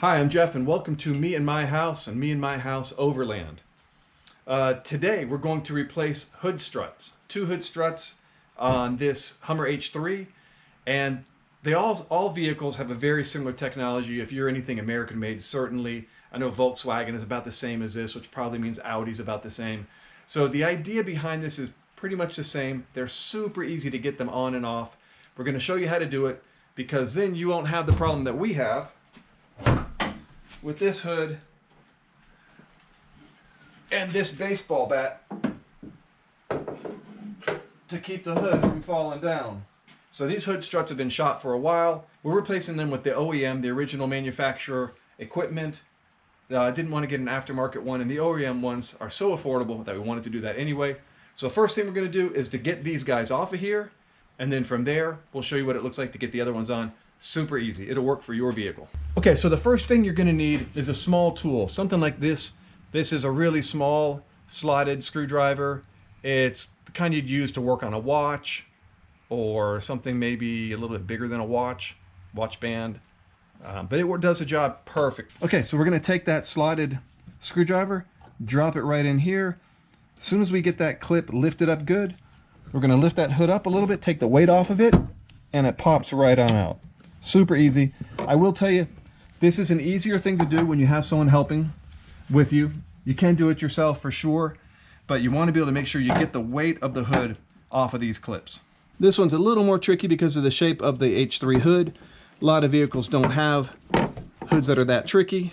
Hi, I'm Jeff, and welcome to Me and My House and Me and My House Overland. Today we're going to replace hood struts, two hood struts on this Hummer H3, and they all vehicles have a very similar technology. If you're anything American made, certainly. I know Volkswagen is about the same as this, which probably means Audi's about the same. So the idea behind this is pretty much the same. They're super easy to get them on and off. We're going to show you how to do it, because then you won't have the problem that we have with this hood and this baseball bat to keep the hood from falling down. So these hood struts have been shot for a while. We're replacing them with the OEM, the original manufacturer equipment. I didn't want to get an aftermarket one, and the OEM ones are so affordable that we wanted to do that anyway. So first thing we're going to do is to get these guys off of here, and then from there we'll show you what it looks like to get the other ones on. Super easy. It'll work for your vehicle. Okay, so the first thing you're going to need is a small tool, something like this. This is a really small slotted screwdriver. It's the kind you'd use to work on a watch or something maybe a little bit bigger than a watch band, but it does the job perfect. Okay, so we're going to take that slotted screwdriver, drop it right in here. As soon as we get that clip lifted up good, we're going to lift that hood up a little bit, take the weight off of it, and it pops right on out. Super easy. I will tell you, this is an easier thing to do when you have someone helping with you. You can do it yourself for sure, but you want to be able to make sure you get the weight of the hood off of these clips. This one's a little more tricky because of the shape of the H3 hood. A lot of vehicles don't have hoods that are that tricky,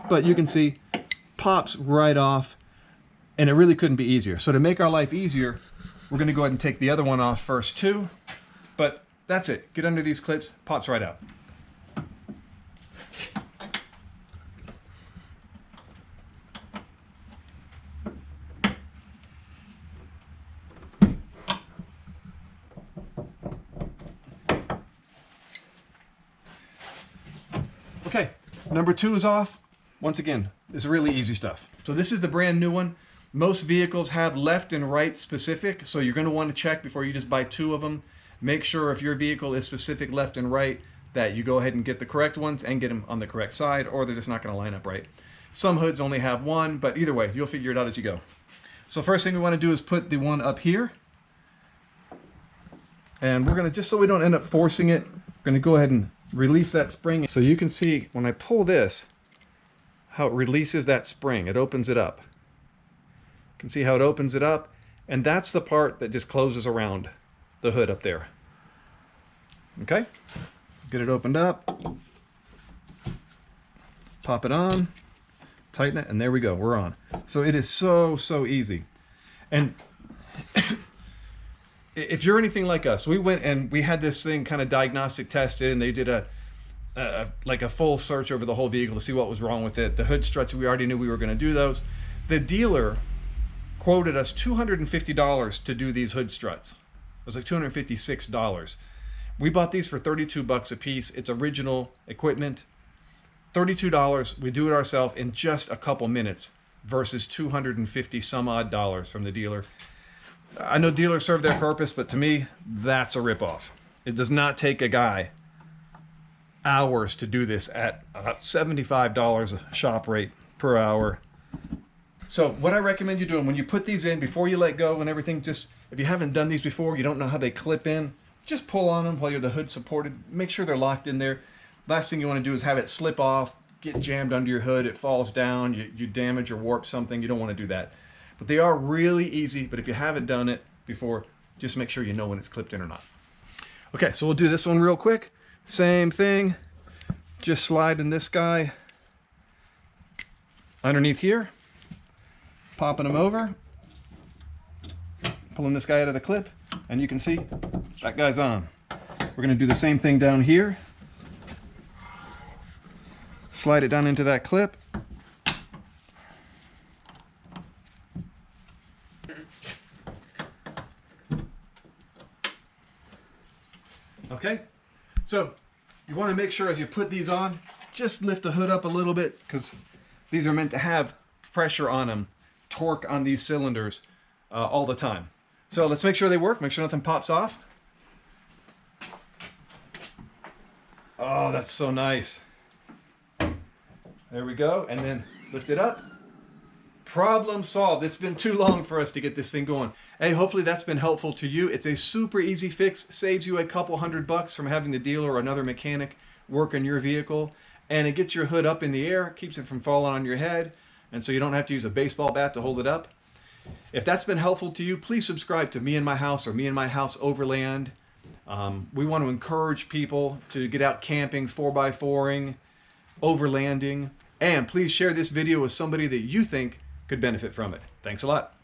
but you can see pops right off, and it really couldn't be easier. So to make our life easier, we're going to go ahead and take the other one off first too, but that's it. Get under these clips, pops right out. Okay, number two is off. Once again, it's really easy stuff. So this is the brand new one. Most vehicles have left and right specific, so you're going to want to check before you just buy two of them. Make sure if your vehicle is specific left and right that you go ahead and get the correct ones and get them on the correct side, or they're just not going to line up right. Some hoods only have one, but either way, you'll figure it out as you go. So first thing we want to do is put the one up here. And we're going to, just so we don't end up forcing it, we're going to go ahead and release that spring. So you can see when I pull this, how it releases that spring. It opens it up. You can see how it opens it up, and that's the part that just closes around the hood up there. Okay, get it opened up, pop it on, tighten it, and there we go, we're on. So it is so easy. And if you're anything like us, we went and we had this thing kind of diagnostic tested, and they did like a full search over the whole vehicle to see what was wrong with it. The hood struts, we already knew we were going to do those. The dealer quoted us $250 to do these hood struts. It was like $256. We bought these for 32 bucks a piece. It's original equipment. $32. We do it ourselves in just a couple minutes versus $250 some odd dollars from the dealer. I know dealers serve their purpose, but to me, that's a ripoff. It does not take a guy hours to do this at $75 a shop rate per hour. So what I recommend you doing when you put these in, before you let go and everything, just if you haven't done these before, you don't know how they clip in, just pull on them while you're the hood supported. Make sure they're locked in there. Last thing you want to do is have it slip off, get jammed under your hood, it falls down, you damage or warp something. You don't want to do that. But they are really easy, but if you haven't done it before, just make sure you know when it's clipped in or not. Okay, so we'll do this one real quick. Same thing, just slide in this guy underneath here, popping them over, pulling this guy out of the clip, and you can see that guy's on. We're going to do the same thing down here. Slide it down into that clip. Okay, so you want to make sure as you put these on, just lift the hood up a little bit, because these are meant to have pressure on them, torque on these cylinders all the time. So let's make sure they work, make sure nothing pops off. Oh, that's so nice. There we go. And then lift it up. Problem solved. It's been too long for us to get this thing going. Hey, hopefully that's been helpful to you. It's a super easy fix. Saves you a couple $100 from having the dealer or another mechanic work on your vehicle. And it gets your hood up in the air, keeps it from falling on your head. And so you don't have to use a baseball bat to hold it up. If that's been helpful to you, please subscribe to Me and My House or Me and My House Overland. We want to encourage people to get out camping, 4x4ing, overlanding. And please share this video with somebody that you think could benefit from it. Thanks a lot.